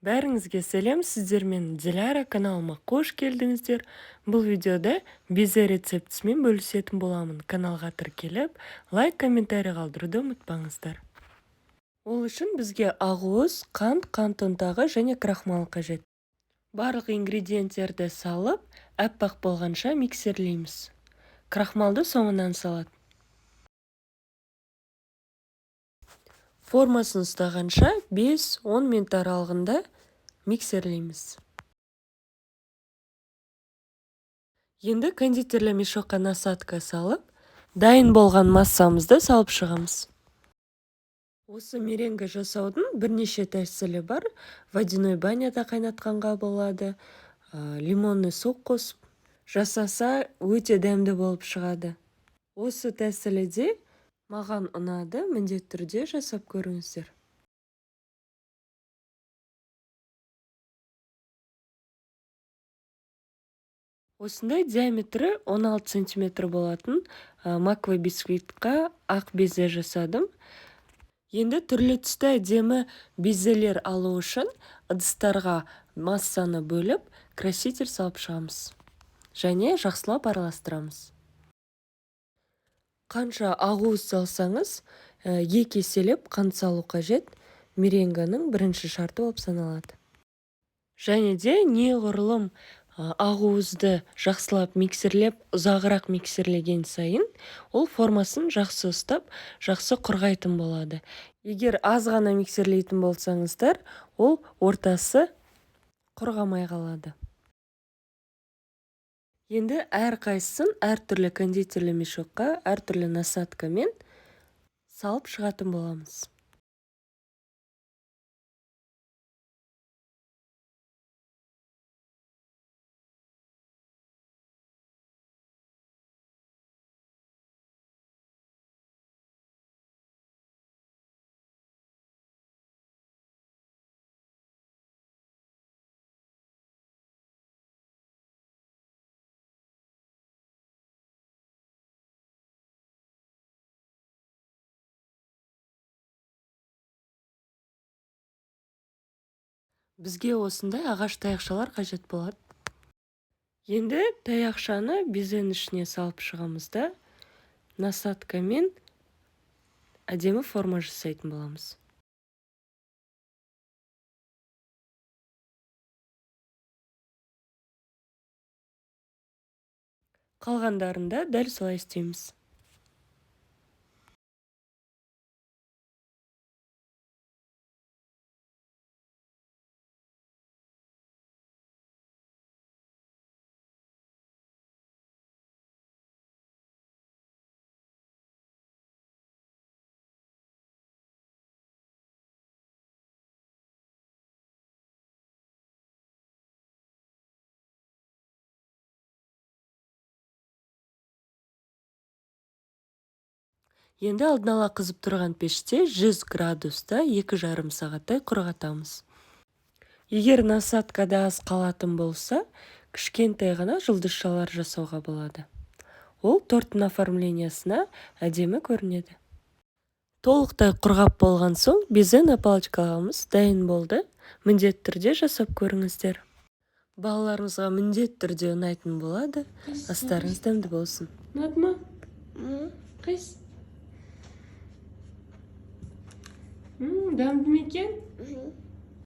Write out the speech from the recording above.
Бәріңізге сәлем, сіздермен Диляра каналыма қош келдіңіздер. Бұл видеода безе рецептісімен бөлісетін боламын. Каналға тіркеліп, лайк, комментарий қалдыруды ұмытпаңыздар. Ол үшін бізге ақуыз, қант ұнтағы және крахмал қажет. Барлық ингредиенттерді салып, әппақ болғанша миксерлейміз. Крахмалды соңынан салады. Формасын ұстағанша 5-10 минут аралығында миксерлейміз. Енді кондитерлі мешокқа насадка салып, дайын болған массамызды салып шығамыз. Осы меренге жасаудың бірнеше тәсілі бар. Водяной баняда қайнатқанға болады, лимонный сок қосып жасаса өте дәмді болып шығады. Осы тәсілі де маған ұнады, міндетті түрде жасап көріңіздер. Осындай диаметрі 16 см болатын маква бисквитқа ақ безе жасадым. Енді түрлі түсті әдемі безелер алу үшін ыдыстарға массаны бөліп, краситель салып шығамыз. Және жақсылап араластырамыз. Қанша ақуыз салсаңыз, 2 еселеп қант салу қажет, меренганың бірінші шарты болып саналады. Және де неғұрлым ақуызды жақсылап миксерлеп, ұзағырақ миксерлеген сайын, ол формасын жақсы ұстап, жақсы құрғайтын болады. Егер аз ғана миксерлейтін болсаңыздар, ол ортасы құрғамай қалады. Енді әрқайсысын әртүрлі кондитерлі мешокқа, әртүрлі насадкамен салып шығатын боламыз. Бізге осындай ағаш таяқшалар қажет болады. Енді таяқшаны безенің ішіне салып шығамыз да, насадкамен әдемі форма жасайтын боламыз. Қалғандарында дәл солай істейміз. Енді алдын ала қызып тұрған пеште 100 градуста 2,5 сағаттай құрғатамыз. Егер насадкада аз қалатын болса, кішкентай ғана жұлдызшалар жасауға болады. Ол торттың оформлениясына әдемі көрінеді. Толықтай құрғап болған соң, безені палочкаларымыз дайын болды. Міндетті түрде жасап көріңіздер. Балаларыңызға міндетті түрде ұнайтын болады. Астарыңыз дәмді болсын. Ұнады ма? Қайсы? Дәмді ме екен?